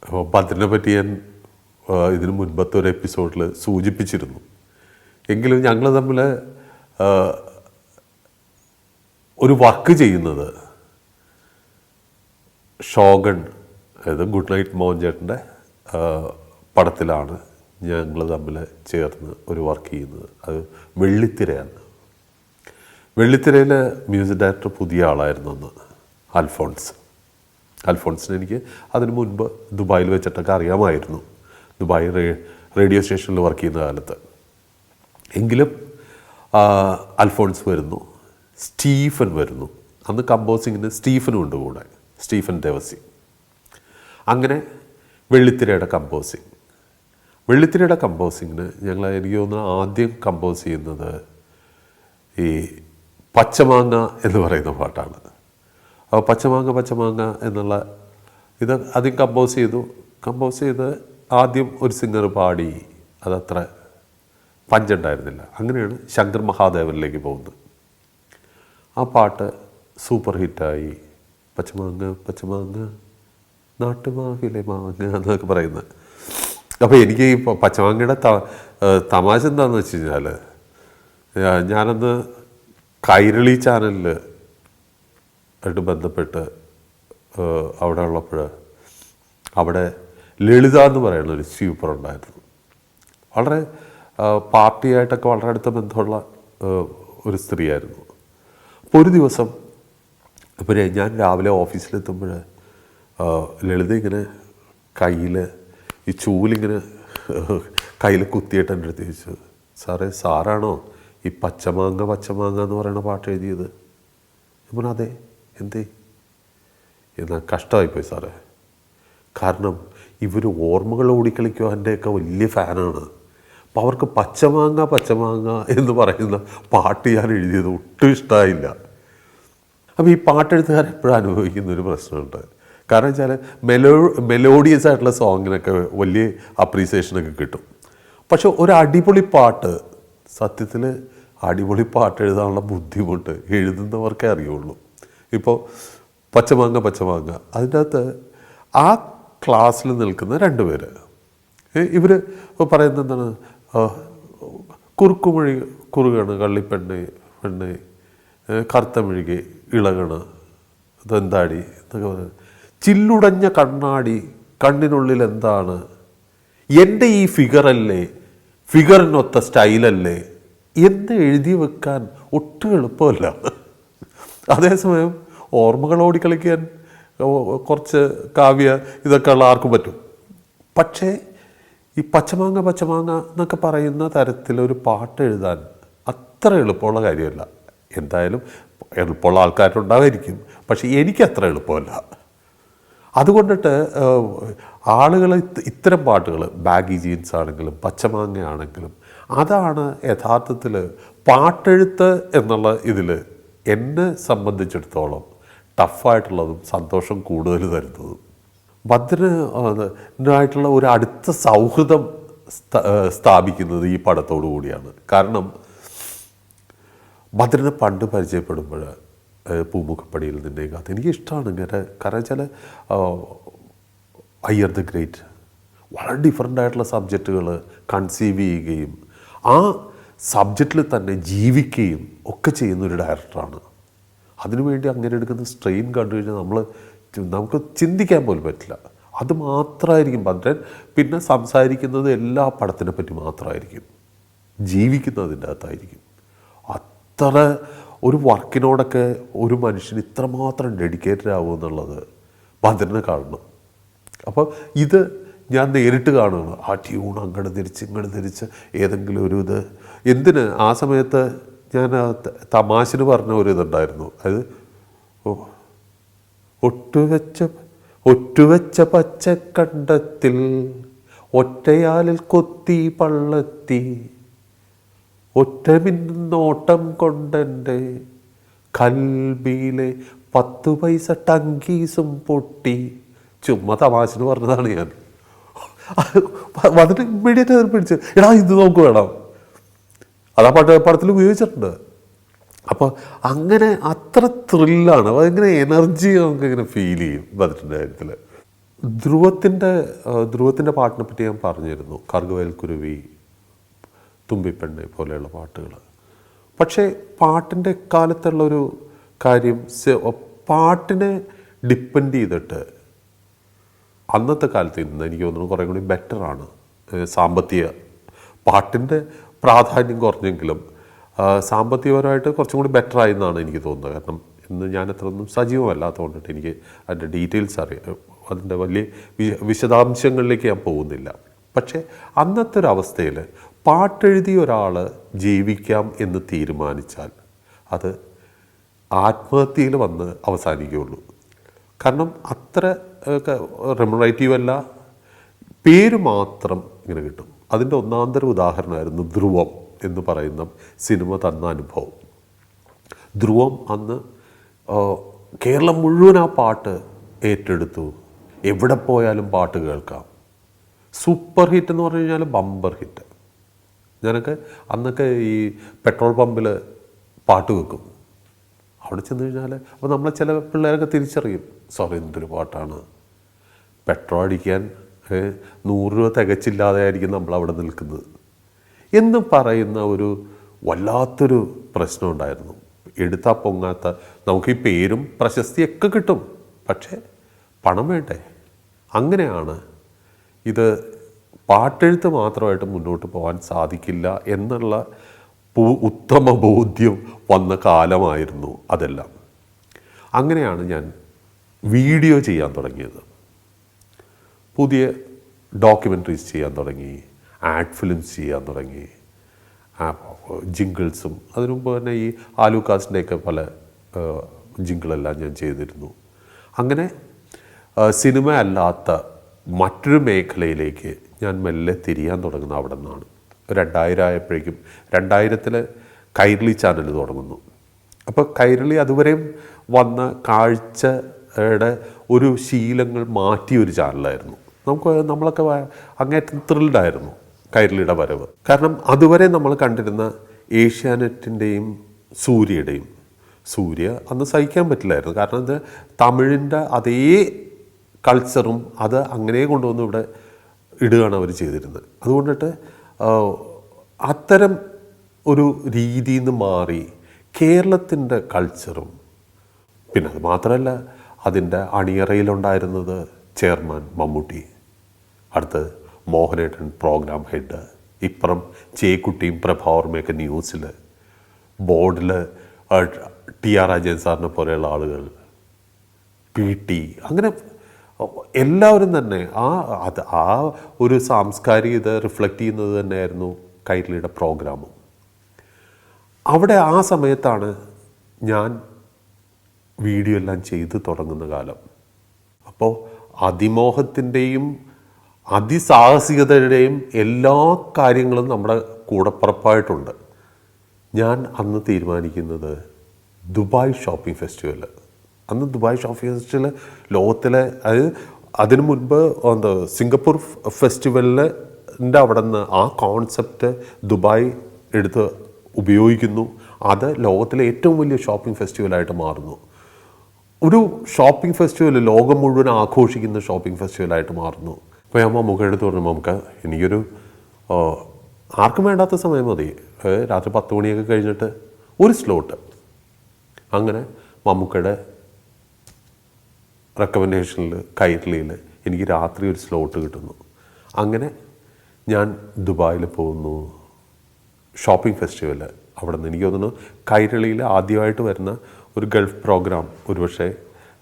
അപ്പോൾ ബദ്രനെ പറ്റി ഞാൻ ഇതിനു മുൻപത്തെ ഒരു എപ്പിസോഡിൽ സൂചിപ്പിച്ചിരുന്നു. എങ്കിലും ഞങ്ങൾ തമ്മിൽ ഒരു വർക്ക് ചെയ്യുന്നത് ഷോഗൺ, അതായത് ഗുഡ് നൈറ്റ് മോഹൻ ചേട്ടൻ്റെ പടത്തിലാണ് ഞങ്ങൾ തമ്മിൽ ചേർന്ന് ഒരു വർക്ക് ചെയ്യുന്നത്. അത് വെള്ളിത്തിരയാണ്. വെള്ളിത്തിരയിൽ മ്യൂസിക് ഡയറക്ടർ പുതിയ ആളായിരുന്നു അന്ന്, അൽഫോൺസിനെ എനിക്ക് അതിന് മുൻപ് ദുബായിൽ വെച്ചിട്ടൊക്കെ അറിയാമായിരുന്നു, ദുബായ് റേഡിയോ സ്റ്റേഷനിൽ വർക്ക് ചെയ്യുന്ന കാലത്ത്. എങ്കിലും അൽഫോൺസ് വരുന്നു, സ്റ്റീഫൻ വരുന്നു. അന്ന് കമ്പോസിങ്ങിന് സ്റ്റീഫനും ഉണ്ട് കൂടെ, സ്റ്റീഫൻ ദേവസി. അങ്ങനെ വെള്ളിത്തിരയുടെ കമ്പോസിങ്ങിന് ഞങ്ങൾ എനിക്ക് തോന്നുന്നു ആദ്യം കമ്പോസ് ചെയ്യുന്നത് ഈ പച്ചമാങ്ങ എന്ന് പറയുന്ന പാട്ടാണ്. അപ്പോൾ പച്ചമാങ്ങ എന്നുള്ള ഇത് ആദ്യം കമ്പോസ് ചെയ്ത് ആദ്യം ഒരു സിംഗർ പാടി, അതത്ര പഞ്ചുണ്ടായിരുന്നില്ല. അങ്ങനെയാണ് ശങ്കർ മഹാദേവനിലേക്ക് പോകുന്നത്. ആ പാട്ട് സൂപ്പർ ഹിറ്റായി. പച്ചമാങ്ങ നാട്ടുമാവിലെ മാങ്ങ എന്നൊക്കെ പറയുന്നത്. അപ്പോൾ എനിക്ക് ഈ പച്ചമാങ്ങയുടെ തമാശ എന്താണെന്ന് വെച്ച് കഴിഞ്ഞാൽ, ഞാനന്ന് കൈരളി ചാനലിൽ ആയിട്ട് ബന്ധപ്പെട്ട് അവിടെ ഉള്ളപ്പോൾ അവിടെ ലളിത എന്ന് പറയുന്ന ഒരു സ്യൂപ്പർ ഉണ്ടായിരുന്നു. വളരെ പാർട്ടിയായിട്ടൊക്കെ വളരെ അടുത്ത ബന്ധമുള്ള ഒരു സ്ത്രീയായിരുന്നു. അപ്പോൾ ഒരു ദിവസം ഇപ്പോൾ ഞാൻ രാവിലെ ഓഫീസിലെത്തുമ്പോൾ ലളിത ഇങ്ങനെ കയ്യിൽ ഈ ചൂലിങ്ങനെ കയ്യിൽ കുത്തിയിട്ട് എൻ്റെ അടുത്ത് ചോദിച്ചു, സാറാണോ ഈ പച്ചമാങ്ങ എന്ന് പറയുന്ന പാട്ട് എഴുതിയത്? ഞാൻ അതെ. എന്തേ? എന്നാൽ കഷ്ടമായിപ്പോയി സാറേ, കാരണം ഇവർ ഓർമ്മകൾ ഓടിക്കളിക്കുക എൻ്റെയൊക്കെ വലിയ ഫാനാണ്. അപ്പോൾ അവർക്ക് പച്ചമാങ്ങ എന്ന് പറയുന്ന പാട്ട് ഞാൻ എഴുതിയത് ഒട്ടും ഇഷ്ടമായില്ല. അപ്പോൾ ഈ പാട്ടെഴുത്തുകാരൻ എപ്പോഴും അനുഭവിക്കുന്നൊരു പ്രശ്നമുണ്ട്. കാരണം വെച്ചാൽ മെലോഡിയസ് ആയിട്ടുള്ള സോങ്ങിനൊക്കെ വലിയ അപ്രീസിയേഷനൊക്കെ കിട്ടും. പക്ഷെ ഒരു അടിപൊളി പാട്ട്, സത്യത്തിൽ അടിപൊളി പാട്ട് എഴുതാനുള്ള ബുദ്ധിമുട്ട് എഴുതുന്നവർക്കേ അറിയുള്ളൂ. ഇപ്പോൾ പച്ചമാങ്ങ അതിൻ്റെ അകത്ത് ആ ക്ലാസ്സിൽ നിൽക്കുന്ന രണ്ട് പേര്, ഇവർ പറയുന്നത് എന്താണ്, കുറുക്കുമൊഴി കുറുകണ് കള്ളിപ്പെണ്ണ് കറുത്തമിഴുകി ഇളകണ് ഇതെന്താടി എന്നൊക്കെ പറയുന്നത്, ചില്ലുടഞ്ഞ കണ്ണാടി കണ്ണിനുള്ളിൽ എന്താണ്, എൻ്റെ ഈ ഫിഗറല്ലേ, ഫിഗറിനൊത്ത സ്റ്റൈലല്ലേ എന്ന് എഴുതി വെക്കാൻ ഒട്ടും എളുപ്പമല്ല. അതേസമയം ഓർമ്മകൾ ഓടിക്കളിക്കാൻ കുറച്ച് കാവ്യ ഇതൊക്കെ ഉള്ള ആർക്കും പറ്റും. പക്ഷേ ഈ പച്ചമാങ്ങ എന്നൊക്കെ പറയുന്ന തരത്തിലൊരു പാട്ട് എഴുതാൻ അത്ര എളുപ്പമുള്ള കാര്യമല്ല. എന്തായാലും എളുപ്പമുള്ള ആൾക്കാരുണ്ടാവായിരിക്കും, പക്ഷേ എനിക്ക് അത്ര എളുപ്പമല്ല. അതുകൊണ്ടിട്ട് ആളുകൾ ഇത്തരം പാട്ടുകൾ, ബാഗി ജീൻസ് ആണെങ്കിലും പച്ചമാങ്ങ ആണെങ്കിലും, അതാണ് യഥാർത്ഥത്തിൽ പാട്ടെഴുത്ത് എന്നുള്ള ഇതിൽ എന്നെ സംബന്ധിച്ചിടത്തോളം ടഫായിട്ടുള്ളതും സന്തോഷം കൂടുതൽ തരുന്നതും. ഭദ്രനായിട്ടുള്ള ഒരു അടുത്ത സൗഹൃദം സ്ഥാപിക്കുന്നത് ഈ പടത്തോടു കൂടിയാണ്. കാരണം ഭദ്രനെ പണ്ട് പരിചയപ്പെടുമ്പോൾ പൂമുഖപ്പടിയിൽ നിന്നേ കാത്ത് എനിക്കിഷ്ടമാണ് ഇങ്ങനെ. കാരണം വെച്ചാൽ അയ്യർ ദ ഗ്രേറ്റ് വളരെ ഡിഫറെൻ്റ് ആയിട്ടുള്ള സബ്ജക്റ്റുകൾ കൺസീവ് ചെയ്യുകയും ആ സബ്ജക്റ്റിൽ തന്നെ ജീവിക്കുകയും ഒക്കെ ചെയ്യുന്നൊരു ഡയറക്ടറാണ്. അതിനുവേണ്ടി അങ്ങനെ എടുക്കുന്ന സ്ട്രെയിൻ കണ്ടു കഴിഞ്ഞാൽ നമുക്ക് ചിന്തിക്കാൻ പോലും പറ്റില്ല. അത് മാത്രമായിരിക്കും ഭദ്രൻ. പിന്നെ സംസാരിക്കുന്നത് എല്ലാ പടത്തിനെ പറ്റി മാത്രമായിരിക്കും, ജീവിക്കുന്നതിൻ്റെ അകത്തായിരിക്കും. അത്ര ഒരു വർക്കിനോടൊക്കെ ഒരു മനുഷ്യന് ഇത്രമാത്രം ഡെഡിക്കേറ്റഡ് ആവുക എന്നുള്ളത് ഭദ്രനെ കാണണം. അപ്പോൾ ഇത് ഞാൻ നേരിട്ട് കാണുകയാണ്. ആ ട്യൂൺ അങ്ങോട്ട് തിരിച്ച് ഏതെങ്കിലും ഒരു ഇത് എന്തിന് ആ സമയത്ത് ഞാൻ തമാശന് പറഞ്ഞ ഒരു ഇതുണ്ടായിരുന്നു. അത് ഒട്ടുവെച്ച പച്ചക്കണ്ടത്തിൽ ഒറ്റയാലിൽ കൊത്തി പള്ളത്തി ഒറ്റ മിന്നോട്ടം കൊണ്ടെൻ്റെ കൽബിയിലെ 10 പൈസ ടങ്കീസും പൊട്ടി. ചുമ്മാ തമാശന് പറഞ്ഞതാണ് ഞാൻ. വന്നിട്ട് ഇമ്മീഡിയറ്റ് അതിൽ പിടിച്ച് ഇത് നോക്കുക വേണം, അതാ പടത്തിൽ ഉപയോഗിച്ചിട്ടുണ്ട്. അപ്പോൾ അങ്ങനെ അത്ര ത്രില്ലാണ്, ഭയങ്കര എനർജി നമുക്കിങ്ങനെ ഫീൽ ചെയ്യും ഭദ്രൻ്റെ കാര്യത്തിൽ. ധ്രുവത്തിൻ്റെ പാട്ടിനെ പറ്റി ഞാൻ പറഞ്ഞിരുന്നു. കറുകവയൽ കുരുവി, തുമ്പിപ്പെണ്ണെ പോലെയുള്ള പാട്ടുകൾ. പക്ഷേ പാട്ടിൻ്റെ കാലത്തുള്ളൊരു കാര്യം, പാട്ടിനെ ഡിപ്പെൻഡ് ചെയ്തിട്ട് അന്നത്തെ കാലത്ത് ഇന്ന് എനിക്ക് തോന്നുന്നു കുറേ കൂടി ബെറ്ററാണ്. സാമ്പത്തിക പാട്ടിൻ്റെ പ്രാധാന്യം കുറഞ്ഞെങ്കിലും സാമ്പത്തികപരമായിട്ട് കുറച്ചും കൂടി ബെറ്ററായി എന്നാണ് എനിക്ക് തോന്നുന്നത്. കാരണം ഇന്ന് ഞാൻ അത്രയൊന്നും സജീവമല്ലാത്തതുകൊണ്ടിട്ട് എനിക്ക് അതിൻ്റെ ഡീറ്റെയിൽസ് അറിയാം, അതിൻ്റെ വലിയ വിശദാംശങ്ങളിലേക്ക് ഞാൻ പോകുന്നില്ല. പക്ഷേ അന്നത്തെ ഒരു അവസ്ഥയിൽ പാട്ടെഴുതിയ ഒരാൾ ജീവിക്കാം എന്ന് തീരുമാനിച്ചാൽ അത് ആത്മഹത്യയിൽ വന്ന് അവസാനിക്കുകയുള്ളൂ. കാരണം അത്ര റെമുനറേറ്റീവ് അല്ല, പേര് മാത്രം ഇങ്ങനെ കിട്ടും. അതിൻ്റെ ഒന്നാന്തര ഉദാഹരണമായിരുന്നു ധ്രുവം എന്ന് പറയുന്ന സിനിമ തന്ന അനുഭവം. ധ്രുവം അന്ന് കേരളം മുഴുവൻ ആ പാട്ട് ഏറ്റെടുത്തു. എവിടെ പോയാലും പാട്ട് കേൾക്കാം. സൂപ്പർ ഹിറ്റ് എന്ന് പറഞ്ഞു കഴിഞ്ഞാൽ ബമ്പർ ഹിറ്റ്. ഞാനൊക്കെ അന്നൊക്കെ ഈ പെട്രോൾ പമ്പിൽ പാട്ട് വെക്കും. അവിടെ ചെന്ന് കഴിഞ്ഞാൽ അപ്പോൾ നമ്മളെ ചില പിള്ളേരൊക്കെ തിരിച്ചറിയും, സോറി എന്തൊരു പാട്ടാണ്. പെട്രോൾ അടിക്കാൻ 100 രൂപ തികച്ചില്ലാതെ ആയിരിക്കും നമ്മളവിടെ നിൽക്കുന്നത് എന്ന് പറയുന്ന ഒരു വല്ലാത്തൊരു പ്രശ്നം ഉണ്ടായിരുന്നു. എടുത്താൽ പൊങ്ങാത്ത, നമുക്ക് ഈ പേരും പ്രശസ്തിയൊക്കെ കിട്ടും, പക്ഷേ പണം വേണ്ടേ. അങ്ങനെയാണ് ഇത് പാട്ടെഴുത്ത് മാത്രമായിട്ട് മുന്നോട്ട് പോകാൻ സാധിക്കില്ല എന്നുള്ള ഉത്തമ ബോധ്യം വന്ന കാലമായിരുന്നു അതെല്ലാം. അങ്ങനെയാണ് ഞാൻ വീഡിയോ ചെയ്യാൻ തുടങ്ങിയത്. പുതിയ ഡോക്യുമെൻ്ററീസ് ചെയ്യാൻ തുടങ്ങി, ആഡ് ഫിലിംസ് ചെയ്യാൻ തുടങ്ങി, ജിങ്കിൾസും. അതിനു മുമ്പ് തന്നെ ഈ ആലൂക്കാസിൻ്റെയൊക്കെ പല ജിങ്കിളെല്ലാം ഞാൻ ചെയ്തിരുന്നു. അങ്ങനെ സിനിമ അല്ലാത്ത മറ്റൊരു മേഖലയിലേക്ക് ഞാൻ മെല്ലെ തിരിയാൻ തുടങ്ങുന്നത് അവിടെ നിന്നാണ്. 2000 ആയപ്പോഴേക്കും 2000 കൈരളി ചാനൽ തുടങ്ങുന്നു. അപ്പോൾ കൈരളി അതുവരെയും വന്ന കാഴ്ചയുടെ ഒരു ശീലങ്ങൾ മാറ്റിയൊരു ചാനലായിരുന്നു. നമ്മളൊക്കെ അങ്ങേറ്റം ത്രിൽഡായിരുന്നു കൈരളിയുടെ വരവ്. കാരണം അതുവരെ നമ്മൾ കണ്ടിരുന്ന ഏഷ്യാനെറ്റിൻ്റെയും സൂര്യയുടെയും, സൂര്യ അന്ന് സഹിക്കാൻ പറ്റില്ലായിരുന്നു. കാരണം ഇത് തമിഴിൻ്റെ അതേ കൾച്ചറും അത് അങ്ങനെ കൊണ്ടുവന്ന് ഇവിടെ ഇടുകയാണ് അവർ ചെയ്തിരുന്നത്. അതുകൊണ്ടിട്ട് അത്തരം ഒരു രീതിയിൽ നിന്ന് മാറി കേരളത്തിൻ്റെ കൾച്ചറും, പിന്നെ അത് മാത്രമല്ല അതിൻ്റെ അണിയറയിലുണ്ടായിരുന്നത് ചെയർമാൻ മമ്മൂട്ടി, അടുത്ത് മോഹനേട്ടൻ പ്രോഗ്രാം ഹെഡ്, ഇപ്പുറം ചേക്കുട്ടിയും പ്രഭാവർമ്മയൊക്കെ ന്യൂസിൽ, ബോർഡിൽ TR രാജേന്ദ്രൻ സാറിനെ പോലെയുള്ള ആളുകൾ, PT, അങ്ങനെ എല്ലാവരും തന്നെ ആ ഒരു സാംസ്കാരികത റിഫ്ലക്റ്റ് ചെയ്യുന്നത് തന്നെയായിരുന്നു കൈരളിയുടെ പ്രോഗ്രാമും. അവിടെ ആ സമയത്താണ് ഞാൻ വീഡിയോ എല്ലാം ചെയ്ത് തുടങ്ങുന്ന കാലം. അപ്പോൾ അതിമോഹത്തിൻ്റെയും അതിസാഹസികതയുടെയും എല്ലാ കാര്യങ്ങളും നമ്മുടെ കൂടപ്പുറപ്പായിട്ടുണ്ട്. ഞാൻ അന്ന് തീരുമാനിക്കുന്നത് ദുബായ് ഷോപ്പിംഗ് ഫെസ്റ്റിവൽ. അന്ന് ദുബായ് ഷോപ്പിംഗ് ഫെസ്റ്റിവൽ ലോകത്തിലെ, അതിനു മുൻപ് സിംഗപ്പൂർ ഫെസ്റ്റിവലിൻ്റെ അവിടെ നിന്ന് ആ കോൺസെപ്റ്റ് ദുബായ് എടുത്ത് ഉപയോഗിക്കുന്നു. അത് ലോകത്തിലെ ഏറ്റവും വലിയ ഷോപ്പിംഗ് ഫെസ്റ്റിവലായിട്ട് മാറുന്നു. ഒരു ഷോപ്പിംഗ് ഫെസ്റ്റിവൽ ലോകം മുഴുവൻ ആഘോഷിക്കുന്ന ഷോപ്പിംഗ് ഫെസ്റ്റിവലായിട്ട് മാറുന്നു. അപ്പോൾ ഞാൻ മമ്മൂക്ക എടുത്ത് പറഞ്ഞു, മമ്മൂക്ക എനിക്കൊരു ആർക്കും വേണ്ടാത്ത സമയം മതി, രാത്രി 10 മണിയൊക്കെ കഴിഞ്ഞിട്ട് ഒരു സ്ലോട്ട്. അങ്ങനെ മമ്മൂക്കയുടെ റെക്കമെൻഡേഷനിൽ കൈരളിയിൽ എനിക്ക് രാത്രി ഒരു സ്ലോട്ട് കിട്ടുന്നു. അങ്ങനെ ഞാൻ ദുബായിൽ പോകുന്നു. ഷോപ്പിംഗ് ഫെസ്റ്റിവൽ അവിടെ നിന്ന് എനിക്ക് തോന്നുന്നു കൈരളിയിൽ ആദ്യമായിട്ട് വരുന്ന ഒരു ഗൾഫ് പ്രോഗ്രാം ഒരുപക്ഷെ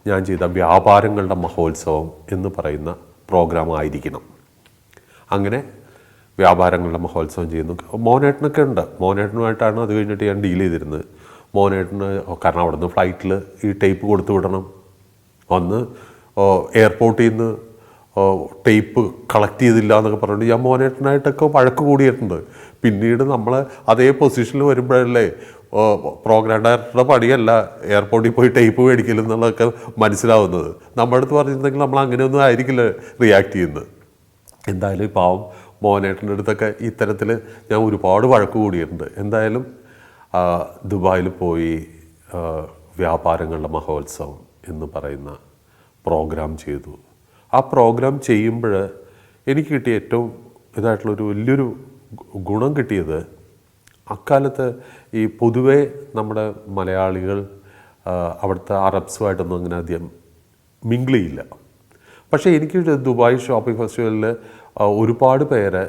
ഞാൻ ചെയ്ത വ്യാപാരങ്ങളുടെ മഹോത്സവം എന്ന് പറയുന്ന പ്രോഗ്രാം ആയിരിക്കണം. അങ്ങനെ വ്യാപാരങ്ങളുടെ മഹോത്സവം ചെയ്യുന്നു. മോനേട്ടനൊക്കെ ഉണ്ട്. മോനേട്ടനുമായിട്ടാണ് അത് കഴിഞ്ഞിട്ട് ഞാൻ ഡീൽ ചെയ്തിരുന്നത്. മോനേട്ടന് കാരണം അവിടെ നിന്ന് ഫ്ലൈറ്റിൽ ഈ ടേപ്പ് കൊടുത്തു വിടണം. അന്ന് എയർപോർട്ടിൽ നിന്ന് ടേപ്പ് കളക്ട് ചെയ്തില്ല എന്നൊക്കെ പറഞ്ഞിട്ട് ഞാൻ മോനേട്ടനായിട്ടൊക്കെ വഴക്ക് കൂടിയിട്ടുണ്ട്. പിന്നീട് നമ്മൾ അതേ പൊസിഷനിൽ വരുമ്പോഴല്ലേ പ്രോഗ്രാം ഡയറക്ടറുടെ പണിയല്ല എയർപോർട്ടിൽ പോയി ടേപ്പ് മേടിക്കൽ എന്നുള്ളതൊക്കെ മനസ്സിലാവുന്നത്. നമ്മുടെ അടുത്ത് പറഞ്ഞിരുന്നെങ്കിൽ നമ്മൾ അങ്ങനെയൊന്നും ആയിരിക്കില്ല റിയാക്ട് ചെയ്യുന്നത്. എന്തായാലും പാവം മോനേട്ടൻ്റെ അടുത്തൊക്കെ ഇത്തരത്തിൽ ഞാൻ ഒരുപാട് വഴക്ക് കൂടിയിട്ടുണ്ട്. എന്തായാലും ദുബായിൽ പോയി വ്യാപാരങ്ങളുടെ മഹോത്സവം എന്ന് പറയുന്ന പ്രോഗ്രാം ചെയ്തു. ആ പ്രോഗ്രാം ചെയ്യുമ്പോൾ എനിക്ക് കിട്ടിയ ഏറ്റവും ഇതായിട്ടുള്ളൊരു വലിയൊരു ഗുണം കിട്ടിയത്, അക്കാലത്ത് ഈ പൊതുവേ നമ്മുടെ മലയാളികൾ അവിടുത്തെ അറബ്സുമായിട്ടൊന്നും അങ്ങനെ അധികം മിങ്കിൾ ചെയ്യില്ല. പക്ഷേ എനിക്ക് ദുബായ് ഷോപ്പിംഗ് ഫെസ്റ്റിവലിൽ ഒരുപാട് പേരെ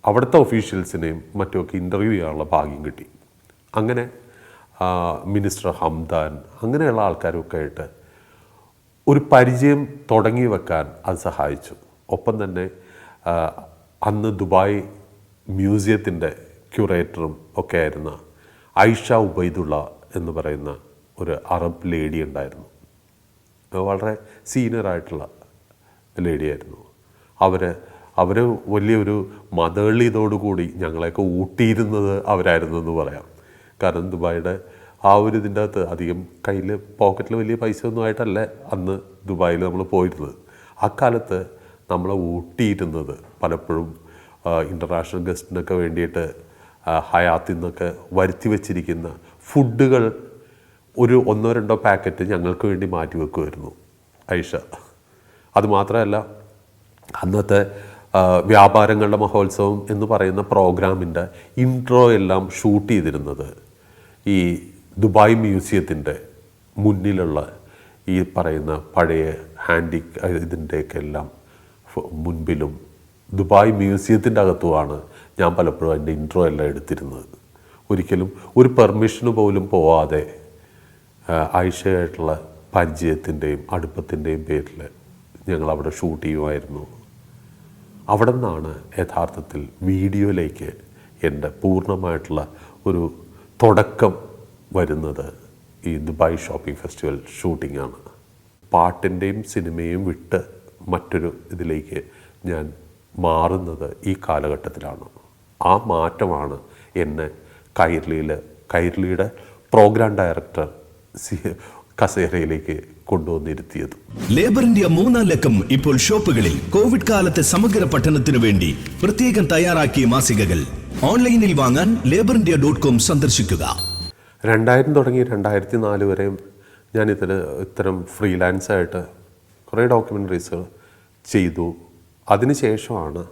അവിടുത്തെ ഒഫീഷ്യൽസിനെയും മറ്റുമൊക്കെ ഇൻ്റർവ്യൂ ചെയ്യാനുള്ള ഭാഗ്യം കിട്ടി. അങ്ങനെ മിനിസ്റ്റർ ഹംദാൻ അങ്ങനെയുള്ള ആൾക്കാരൊക്കെ ആയിട്ട് ഒരു പരിചയം തുടങ്ങി വെക്കാൻ അത് സഹായിച്ചു. ഒപ്പം തന്നെ അന്ന് ദുബായ് മ്യൂസിയത്തിൻ്റെ ക്യൂറേറ്ററും ഒക്കെ ആയിരുന്ന ഐഷ ഉബൈദുള്ള എന്ന് പറയുന്ന ഒരു അറബ് ലേഡി ഉണ്ടായിരുന്നു. വളരെ സീനിയറായിട്ടുള്ള ലേഡിയായിരുന്നു. അവർ വലിയൊരു മതേളിയതോടുകൂടി ഞങ്ങളെയൊക്കെ ഊട്ടിയിരുന്നത് അവരായിരുന്നു എന്ന് പറയാം. കാരണം ദുബായിയുടെ ആ ഒരു ഇതിൻ്റെ അകത്ത് അധികം കയ്യിൽ പോക്കറ്റിൽ വലിയ പൈസ ഒന്നും ആയിട്ടല്ല അന്ന് ദുബായിൽ നമ്മൾ പോയിരുന്നത്. അക്കാലത്ത് നമ്മളെ ഊട്ടിയിരുന്നത് പലപ്പോഴും ഇൻ്റർനാഷണൽ ഗസ്റ്റിനൊക്കെ വേണ്ടിയിട്ട് ഹയാത്തിൽ നിന്നൊക്കെ വരുത്തി വച്ചിരിക്കുന്ന ഫുഡുകൾ ഒരു 1-2 പാക്കറ്റ് ഞങ്ങൾക്ക് വേണ്ടി മാറ്റി വെക്കുമായിരുന്നു ഐഷ. അതുമാത്രമല്ല, അന്നത്തെ വ്യാപാരങ്ങളുടെ മഹോത്സവം എന്ന് പറയുന്ന പ്രോഗ്രാമിൻ്റെ ഇൻട്രോ എല്ലാം ഷൂട്ട് ചെയ്തിരുന്നത് ഈ ദുബായ് മ്യൂസിയത്തിൻ്റെ മുന്നിലുള്ള ഈ പറയുന്ന പഴയ ഇതിൻ്റെയൊക്കെ എല്ലാം മുൻപിലും ദുബായ് മ്യൂസിയത്തിൻ്റെ അകത്തുമാണ് ഞാൻ പലപ്പോഴും അതിൻ്റെ ഇൻട്രോ എല്ലാം എടുത്തിരുന്നത്. ഒരിക്കലും ഒരു പെർമിഷന് പോലും പോവാതെ ആയിഷയായിട്ടുള്ള പരിചയത്തിൻ്റെയും അടുപ്പത്തിൻ്റെയും പേരിൽ ഞങ്ങളവിടെ ഷൂട്ട് ചെയ്യുമായിരുന്നു. അവിടെ നിന്നാണ് യഥാർത്ഥത്തിൽ വീഡിയോയിലേക്ക് എൻ്റെ പൂർണ്ണമായിട്ടുള്ള ഒരു തുടക്കം വരുന്നത്. ഈ ദുബായ് ഷോപ്പിംഗ് ഫെസ്റ്റിവൽ ഷൂട്ടിങ്ങാണ്. പാട്ടിൻ്റെയും സിനിമയും വിട്ട് മറ്റൊരു ഇതിലേക്ക് ഞാൻ മാറുന്നത് ഈ കാലഘട്ടത്തിലാണ്. ആ മാറ്റമാണ് എന്നെ കൈരളിയുടെ പ്രോഗ്രാം ഡയറക്ടർ കസേരയിലേക്ക് കൊണ്ടുവന്നിരുത്തിയത്. ലേബർ ഇന്ത്യ 3-ാം ലക്കം ഇപ്പോൾ ഷോപ്പുകളിൽ. കോവിഡ് കാലത്തെ സമഗ്ര പഠനത്തിനു വേണ്ടി പ്രത്യേകം തയ്യാറാക്കിയ മാസികകൾ ഓൺലൈനിൽ വാങ്ങാൻ laborindia.com സന്ദർശിക്കുക. 2000 തുടങ്ങി 2004 വരെയും ഞാൻ ഇത്തരം ഫ്രീലാൻസായിട്ട് കുറേ ഡോക്യുമെൻ്ററീസുകൾ ചെയ്തു. അതിനുശേഷമാണ്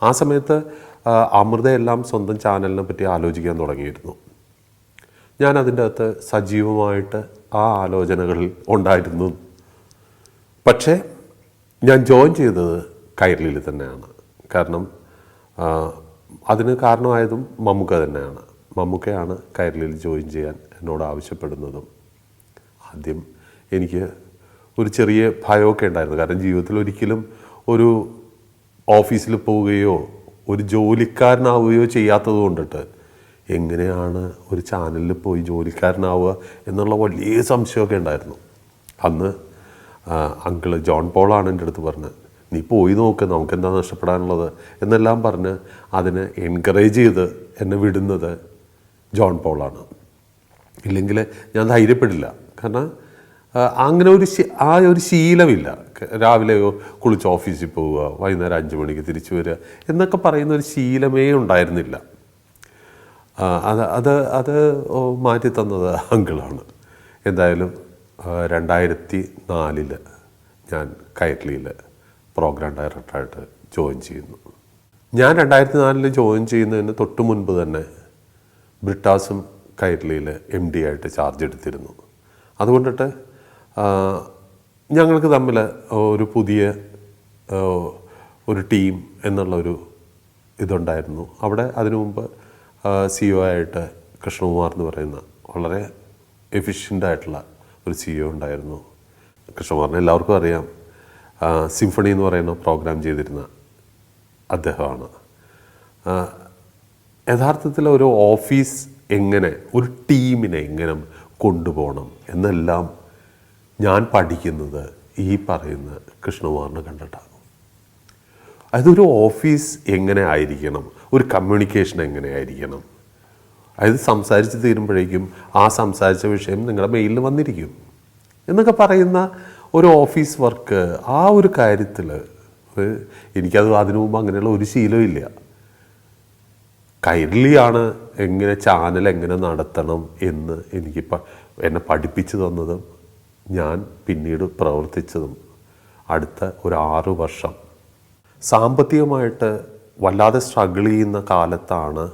ആ സമയത്ത് അമൃതയെല്ലാം സ്വന്തം ചാനലിനെ പറ്റി ആലോചിക്കാൻ തുടങ്ങിയിരുന്നു. ഞാൻ അതിൻ്റെ അകത്ത് സജീവമായിട്ട് ആ ആലോചനകളിൽ ഉണ്ടായിരുന്നു. പക്ഷേ ഞാൻ ജോയിൻ ചെയ്തത് കൈരളിയിൽ തന്നെയാണ്. കാരണം അതിന് കാരണമായതും മമ്മൂക്ക തന്നെയാണ്. മമ്മൂക്കയാണ് കൈരളിയിൽ ജോയിൻ ചെയ്യാൻ എന്നോട് ആവശ്യപ്പെടുന്നതും. ആദ്യം എനിക്ക് ഒരു ചെറിയ ഭയമൊക്കെ ഉണ്ടായിരുന്നു. കാരണം ജീവിതത്തിൽ ഒരിക്കലും ഒരു ഓഫീസിൽ പോവുകയോ ഒരു ജോലിക്കാരനാവുകയോ ചെയ്യാത്തത് കൊണ്ടിട്ട് എങ്ങനെയാണ് ഒരു ചാനലിൽ പോയി ജോലിക്കാരനാവുക എന്നുള്ള വലിയ സംശയമൊക്കെ ഉണ്ടായിരുന്നു. അന്ന് അങ്കിള് ജോൺ പോളാണ് എൻ്റെ അടുത്ത് പറഞ്ഞത്, നീ പോയി നോക്ക്, നമുക്കെന്താ നഷ്ടപ്പെടാനുള്ളത് എന്നെല്ലാം പറഞ്ഞ് അതിനെ എൻകറേജ് ചെയ്ത് എന്നെ വിടുന്നത് ജോൺ പോളാണ്. ഇല്ലെങ്കിൽ ഞാൻ ധൈര്യപ്പെടില്ല. കാരണം അങ്ങനെ ഒരു ശീലമില്ല. രാവിലെ കുളിച്ച് ഓഫീസിൽ പോവുക, വൈകുന്നേരം 5 മണിക്ക് തിരിച്ചു വരിക എന്നൊക്കെ പറയുന്ന ഒരു ശീലമേ ഉണ്ടായിരുന്നില്ല. അത് മാറ്റി തന്നത് അങ്കിളാണ്. എന്തായാലും 2004 ഞാൻ കൈരളിയിൽ പ്രോഗ്രാം ഡയറക്ടറായിട്ട് ജോയിൻ ചെയ്യുന്നു. ഞാൻ 2004 ജോയിൻ ചെയ്യുന്നതിന് തൊട്ട് മുൻപ് തന്നെ ബ്രിട്ടാസും കൈരളിയിൽ MD ആയിട്ട് ചാർജ് എടുത്തിരുന്നു. അതുകൊണ്ടിട്ട് ഞങ്ങൾക്ക് തമ്മിൽ ഒരു പുതിയ ഒരു ടീം എന്നുള്ളൊരു ഇതുണ്ടായിരുന്നു. അവിടെ അതിനു മുമ്പ് CEO ആയിട്ട് കൃഷ്ണകുമാർ എന്ന് പറയുന്ന വളരെ എഫിഷ്യൻ്റായിട്ടുള്ള ഒരു CEO ഉണ്ടായിരുന്നു. കൃഷ്ണകുമാറിനെ എല്ലാവർക്കും അറിയാം. സിംഫണി എന്ന് പറയുന്ന പ്രോഗ്രാം ചെയ്തിരുന്ന അദ്ദേഹമാണ്. യഥാർത്ഥത്തിൽ ഒരു ഓഫീസ് എങ്ങനെ, ഒരു ടീമിനെ എങ്ങനെ കൊണ്ടുപോകണം എന്നെല്ലാം ഞാൻ പഠിക്കുന്നത് ഈ പറയുന്ന കൃഷ്ണകുമാറിനെ കണ്ടിട്ടാണ്. അതൊരു ഓഫീസ് എങ്ങനെ ആയിരിക്കണം, ഒരു കമ്മ്യൂണിക്കേഷൻ എങ്ങനെ ആയിരിക്കണം, അതായത് സംസാരിച്ച് തീരുമ്പോഴേക്കും ആ സംസാരിച്ച വിഷയം നിങ്ങളുടെ മെയിലിൽ വന്നിരിക്കും എന്നൊക്കെ പറയുന്ന ഒരു ഓഫീസ് വർക്ക്. ആ ഒരു കാര്യത്തിൽ എനിക്കത് അതിനു മുമ്പ് അങ്ങനെയുള്ള ഒരു ശീലവും ഇല്ല. കൈരളിയാണ് എങ്ങനെ ചാനൽ എങ്ങനെ നടത്തണം എന്ന് എന്നെ പഠിപ്പിച്ചു തന്നതും ഞാൻ പിന്നീട് പ്രവർത്തിച്ചതും അടുത്ത ഒരു 6 വർഷം സാമ്പത്തികമായിട്ട് വല്ലാതെ സ്ട്രഗിൾ ചെയ്യുന്ന കാലത്താണ്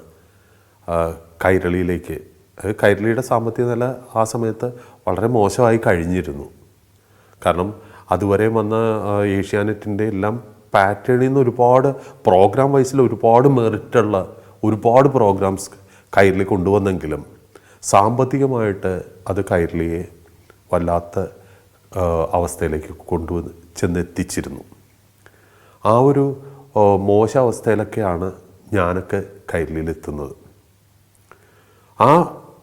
കൈരളിയിലേക്ക്, കൈരളിയുടെ സാമ്പത്തിക നില ആ സമയത്ത് വളരെ മോശമായി കഴിഞ്ഞിരുന്നു. കാരണം അതുവരെ വന്ന ഏഷ്യാനെറ്റിൻ്റെ എല്ലാം പാറ്റേണിൽ നിന്ന് ഒരുപാട് പ്രോഗ്രാം വൈസിൽ ഒരുപാട് മെറിറ്റുള്ള ഒരുപാട് പ്രോഗ്രാംസ് കൈരളി കൊണ്ടുവന്നെങ്കിലും സാമ്പത്തികമായിട്ട് അത് കൈരളിയെ വല്ലാത്ത അവസ്ഥയിലേക്ക് കൊണ്ടുവന്ന് ചെന്നെത്തിച്ചിരുന്നു. ആ ഒരു മോശം അവസ്ഥയിലൊക്കെയാണ് ഞാനൊക്കെ കൈരളിയിലെത്തുന്നത്.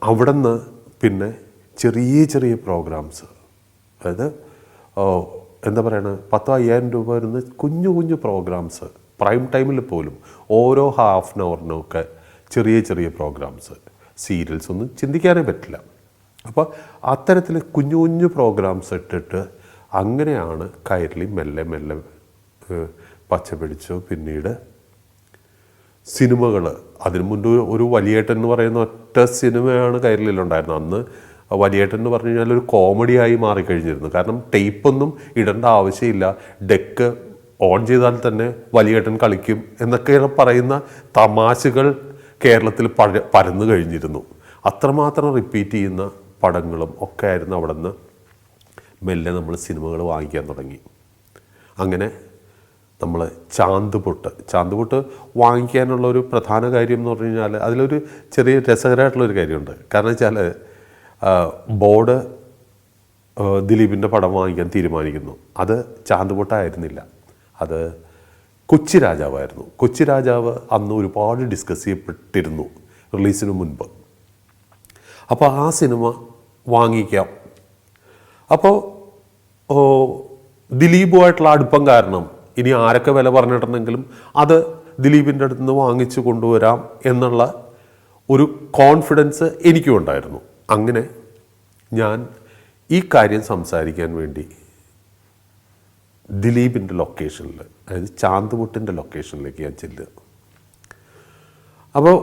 അവിടെ നിന്ന് പിന്നെ ചെറിയ ചെറിയ പ്രോഗ്രാംസ്, അതായത് എന്താ പറയുക, 10,000-5,000 രൂപ വരുന്ന കുഞ്ഞു കുഞ്ഞു പ്രോഗ്രാംസ്, പ്രൈം ടൈമിൽ പോലും ഓരോ ഹാഫ് ആൻ അവറിനൊക്കെ ചെറിയ ചെറിയ പ്രോഗ്രാംസ്, സീരിയൽസ് ഒന്നും ചിന്തിക്കാനേ പറ്റില്ല. അപ്പോൾ അത്തരത്തിൽ കുഞ്ഞു കുഞ്ഞു പ്രോഗ്രാംസ് ഇട്ടിട്ട് അങ്ങനെയാണ് കൈരളി മെല്ലെ മെല്ലെ പച്ച പിടിച്ചു. പിന്നീട് സിനിമകൾ, അതിനു മുൻപ് ഒരു വലിയേട്ടൻ എന്ന് പറയുന്ന ഒറ്റ സിനിമയാണ് കൈരളിയിലുണ്ടായിരുന്നത്. അന്ന് വലിയേട്ടൻ എന്ന് പറഞ്ഞു കഴിഞ്ഞാൽ ഒരു കോമഡിയായി മാറിക്കഴിഞ്ഞിരുന്നു. കാരണം ടേപ്പൊന്നും ഇടേണ്ട ആവശ്യമില്ല, ഡെക്ക് ഓൺ ചെയ്താൽ തന്നെ വലിയേട്ടൻ കളിക്കും എന്നൊക്കെ പറയുന്ന തമാശകൾ കേരളത്തിൽ പരന്നു കഴിഞ്ഞിരുന്നു. അത്രമാത്രം റിപ്പീറ്റ് ചെയ്യുന്ന പടങ്ങളും ഒക്കെ ആയിരുന്നു. അവിടെ നിന്ന് മെല്ലെ നമ്മൾ സിനിമകൾ വാങ്ങിക്കാൻ തുടങ്ങി. അങ്ങനെ നമ്മൾ ചാന്ത് പൊട്ട് വാങ്ങിക്കാനുള്ള ഒരു പ്രധാന കാര്യം എന്ന് പറഞ്ഞു കഴിഞ്ഞാൽ അതിലൊരു ചെറിയ രസകരമായിട്ടുള്ളൊരു കാര്യമുണ്ട്. കാരണം വെച്ചാൽ ബോർഡ് ദിലീപിൻ്റെ പടം വാങ്ങിക്കാൻ തീരുമാനിക്കുന്നു. അത് ചാന്ത് പൊട്ടായിരുന്നില്ല, അത് കൊച്ചി രാജാവായിരുന്നു. കൊച്ചി രാജാവ് അന്ന് ഒരുപാട് ഡിസ്കസ് ചെയ്യപ്പെട്ടിരുന്നു റിലീസിന് മുൻപ്. അപ്പോൾ ആ സിനിമ വാങ്ങിക്കാം. അപ്പോൾ ദിലീപുമായിട്ടുള്ള അടുപ്പം കാരണം ഇനി ആരൊക്കെ വില പറഞ്ഞിട്ടുണ്ടെങ്കിലും അത് ദിലീപിൻ്റെ അടുത്ത് നിന്ന് വാങ്ങിച്ചു കൊണ്ടുവരാം എന്നുള്ള ഒരു കോൺഫിഡൻസ് എനിക്കും ഉണ്ടായിരുന്നു. അങ്ങനെ ഞാൻ ഈ കാര്യം സംസാരിക്കാൻ വേണ്ടി ദിലീപിൻ്റെ ലൊക്കേഷനിൽ, അതായത് ചാന്തുപൊട്ടിൻ്റെ ലൊക്കേഷനിലേക്ക് ഞാൻ ചെല്ലുക. അപ്പോൾ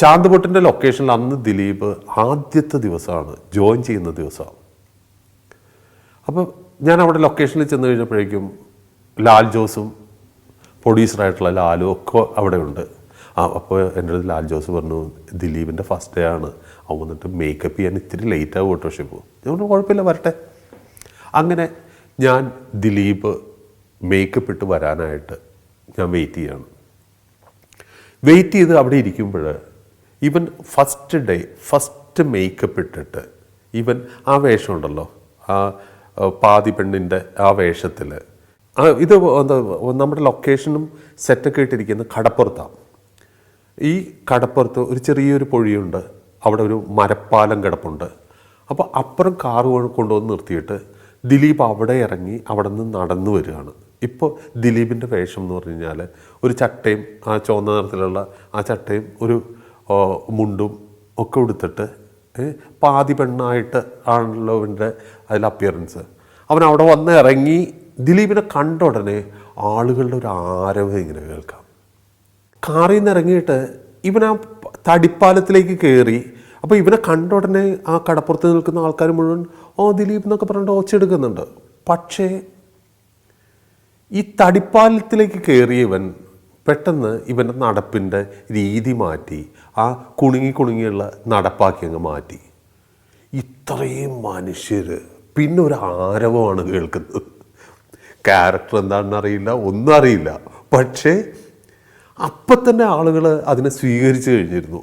ചാന്തുപൊട്ടിൻ്റെ ലൊക്കേഷനിൽ അന്ന് ദിലീപ് ആദ്യത്തെ ദിവസമാണ്, ജോയിൻ ചെയ്യുന്ന ദിവസമാണ്. അപ്പോൾ ഞാൻ അവിടെ ലൊക്കേഷനിൽ ചെന്ന് കഴിഞ്ഞപ്പോഴേക്കും ലാൽ ജോസും പ്രൊഡ്യൂസറായിട്ടുള്ള ലാലും ഒക്കെ അവിടെ ഉണ്ട്. അപ്പോൾ എൻ്റെ അടുത്ത് ലാൽ ജോസ് പറഞ്ഞു, ദിലീപിൻ്റെ ഫസ്റ്റ് ഡേ ആണ്, അവൻ വന്നിട്ട് മേക്കപ്പ് ചെയ്യാൻ ഇത്തിരി ലേറ്റ് ആവും കേട്ടോ ഷിപ്പു. ഞാൻ പറഞ്ഞു കുഴപ്പമില്ല, വരട്ടെ. അങ്ങനെ ഞാൻ ദിലീപ് മേക്കപ്പ് ഇട്ട് വരാനായിട്ട് ഞാൻ വെയിറ്റ് ചെയ്യാണ്. വെയിറ്റ് ചെയ്ത് അവിടെ ഇരിക്കുമ്പോൾ ഇവൻ ഫസ്റ്റ് മേക്കപ്പ് ഇട്ടിട്ട് ഇവൻ ആ വേഷം ഉണ്ടല്ലോ, ആ പാതി പെണ്ണിൻ്റെ ആ വേഷത്തിൽ, ഇത് എന്താ നമ്മുടെ ലൊക്കേഷനും സെറ്റൊക്കെ ഇട്ടിരിക്കുന്ന കടപ്പുറത്താണ്. ഈ കടപ്പുറത്ത് ഒരു ചെറിയൊരു പൊഴിയുണ്ട്, അവിടെ ഒരു മരപ്പാലം കിടപ്പുണ്ട്. അപ്പോൾ അപ്പുറം കാറ് കൊണ്ടുവന്ന് നിർത്തിയിട്ട് ദിലീപ് അവിടെ ഇറങ്ങി അവിടെ നിന്ന് നടന്നു വരികയാണ്. ഇപ്പോൾ ദിലീപിൻ്റെ വേഷം എന്ന് പറഞ്ഞു കഴിഞ്ഞാൽ ഒരു ചട്ടയും, ആ ചുവന്ന നിറത്തിലുള്ള ആ ചട്ടയും ഒരു മുണ്ടും ഒക്കെ എടുത്തിട്ട് പാതി പെണ്ണായിട്ട് ആണല്ലോ അവൻ്റെ അതിൽ അപ്പിയറൻസ്. അവൻ അവിടെ വന്ന് ഇറങ്ങി ദിലീപിനെ കണ്ട ഉടനെ ആളുകളുടെ ഒരു ആരവം ഇങ്ങനെ കേൾക്കാം. കാറിൽ നിന്ന് ഇറങ്ങിയിട്ട് ഇവൻ ആ തടിപ്പാലത്തിലേക്ക് കയറി. അപ്പോൾ ഇവനെ കണ്ട ഉടനെ ആ കടപ്പുറത്ത് നിൽക്കുന്ന ആൾക്കാർ മുഴുവൻ ദിലീപ് എന്നൊക്കെ പറഞ്ഞിട്ട് ഒച്ചെടുക്കുന്നുണ്ട്. പക്ഷേ ഈ തടിപ്പാലത്തിലേക്ക് കയറിയവൻ പെട്ടെന്ന് ഇവൻ്റെ നടപ്പിൻ്റെ രീതി മാറ്റി, ആ കുണുങ്ങിയുള്ള നടപ്പാക്കി അങ്ങ് മാറ്റി. ഇത്രയും മനുഷ്യർ, പിന്നെ ഒരു ആരവമാണ് കേൾക്കുന്നത്. ക്യാരക്ടർ എന്താണെന്ന് അറിയില്ല, ഒന്നും അറിയില്ല. പക്ഷേ അപ്പം തന്നെ ആളുകൾ അതിനെ സ്വീകരിച്ചു കഴിഞ്ഞിരുന്നു.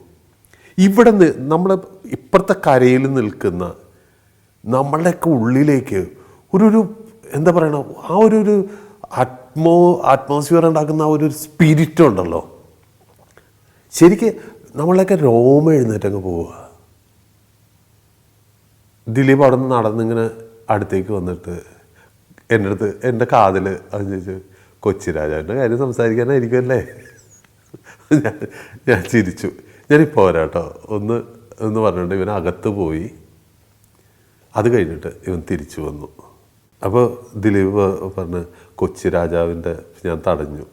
ഇവിടെ നിന്ന് നമ്മൾ ഇപ്പുറത്തെ കരയിൽ നിൽക്കുന്ന നമ്മളുടെയൊക്കെ ഉള്ളിലേക്ക് ഒരു എന്താ പറയണ, ആ ഒരു അറ്റ്മോസ്ഫിയർ ഉണ്ടാക്കുന്ന ആ ഒരു സ്പിരിറ്റ് ഉണ്ടല്ലോ, ശരിക്ക് നമ്മളൊക്കെ രോമം എഴുന്നേറ്റങ്ങ് പോവുക. ദിലീപ് അവിടെ നിന്ന് നടന്നിങ്ങനെ അടുത്തേക്ക് വന്നിട്ട് എൻ്റെ അടുത്ത്, എൻ്റെ കാതിൽ അത് ചോദിച്ചു, കൊച്ചി രാജാവിൻ്റെ കാര്യം സംസാരിക്കാനായിരിക്കുമല്ലേ? ഞാൻ ചിരിച്ചു. ഞാനിപ്പോൾ വരാട്ടോ ഒന്ന് പറഞ്ഞിട്ട് ഇവൻ അകത്ത് പോയി. അത് കഴിഞ്ഞിട്ട് ഇവൻ തിരിച്ചു വന്നു. അപ്പോൾ ദിലീപ് പറഞ്ഞ്, കൊച്ചി രാജാവിൻ്റെ ഞാൻ തടഞ്ഞു,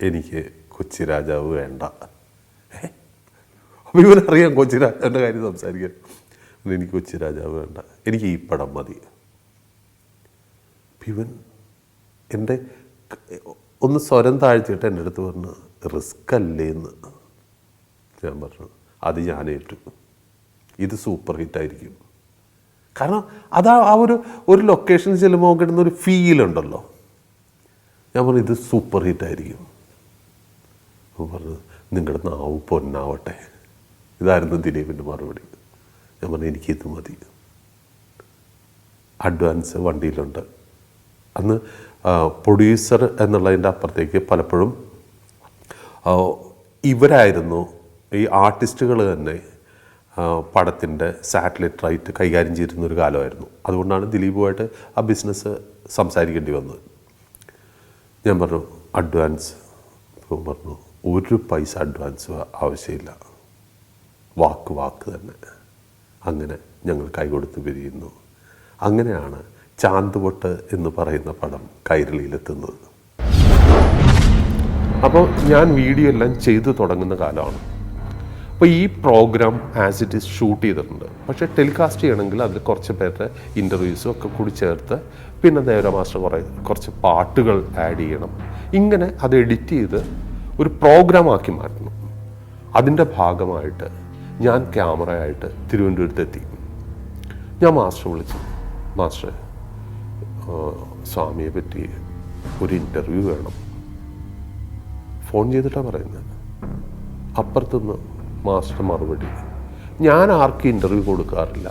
എനിക്ക് കൊച്ചി രാജാവ് വേണ്ട. അപ്പോൾ ഇവനറിയാം കൊച്ചി രാജാവിൻ്റെ കാര്യം സംസാരിക്കാൻ. എനിക്ക് കൊച്ചി രാജാവ് വേണ്ട, എനിക്ക് ഈ പടം മതി. ഇവൻ എൻ്റെ ഒന്ന് സ്വരം താഴ്ത്തിയിട്ട് എൻ്റെ അടുത്ത് പറഞ്ഞു റിസ്ക് അല്ലേ എന്ന്. ഞാൻ പറഞ്ഞു അത് ഞാൻ ഏറ്റു, ഇത് സൂപ്പർ ഹിറ്റായിരിക്കും. കാരണം അതാ ആ ഒരു ലൊക്കേഷനിൽ ചെല്ലുമ്പോൾ കിട്ടുന്ന ഒരു ഫീലുണ്ടല്ലോ. ഞാൻ പറഞ്ഞു ഇത് സൂപ്പർ ഹിറ്റായിരിക്കും. അപ്പോൾ പറഞ്ഞു നിങ്ങളുടെ നാവ് പൊന്നാവട്ടെ. ഇതായിരുന്നു ദിലീപിൻ്റെ മറുപടി. ഞാൻ പറഞ്ഞു എനിക്കിത് മതി, അഡ്വാൻസ് വണ്ടിയിലുണ്ട്. അന്ന് പ്രൊഡ്യൂസർ എന്നുള്ളതിൻ്റെ അപ്പുറത്തേക്ക് പലപ്പോഴും ഇവരായിരുന്നു ഈ ആർട്ടിസ്റ്റുകൾ തന്നെ പടത്തിൻ്റെ സാറ്റലൈറ്റ് റൈറ്റ് കൈകാര്യം ചെയ്തിരുന്ന ഒരു കാലമായിരുന്നു. അതുകൊണ്ടാണ് ദിലീപുമായിട്ട് ആ ബിസിനസ് സംസാരിക്കേണ്ടി വന്നത്. ഞാൻ പറഞ്ഞു അഡ്വാൻസ്. ഇപ്പം പറഞ്ഞു ഒരു പൈസ അഡ്വാൻസ് ആവശ്യമില്ല, വാക്ക് തന്നെ. അങ്ങനെ ഞങ്ങൾ കൈകൊടുത്ത് പിരിയുന്നു. അങ്ങനെയാണ് ചാന്തുപൊട്ട് എന്ന് പറയുന്ന പടം കൈരളിയിലെത്തുന്നത്. അപ്പോൾ ഞാൻ വീഡിയോ എല്ലാം ചെയ്തു തുടങ്ങുന്ന കാലമാണ്. അപ്പോൾ ഈ program as it is shoot ചെയ്തിട്ടുണ്ട്. പക്ഷേ ടെലികാസ്റ്റ് ചെയ്യണമെങ്കിൽ അതിൽ കുറച്ച് പേരുടെ ഇൻ്റർവ്യൂസും ഒക്കെ കൂടി ചേർത്ത് പിന്നെ ദേവരാ മാസ്റ്റർ കുറച്ച് പാട്ടുകൾ ആഡ് ചെയ്യണം. ഇങ്ങനെ അത് എഡിറ്റ് ചെയ്ത് ഒരു പ്രോഗ്രാമാക്കി മാറ്റണം. അതിൻ്റെ ഭാഗമായിട്ട് ഞാൻ ക്യാമറയായിട്ട് തിരുവനന്തപുരത്തെത്തി. ഞാൻ മാസ്റ്റർ വിളിച്ചു, മാസ്റ്റർ സ്വാമിയെ പറ്റി ഒരു ഇൻ്റർവ്യൂ വേണം. ഫോൺ ചെയ്തിട്ടാണ് പറയുന്നത്. അപ്പുറത്തുനിന്ന് മാസ്റ്റർ മറുപടി, ഞാൻ ആർക്കും ഇൻ്റർവ്യൂ കൊടുക്കാറില്ല.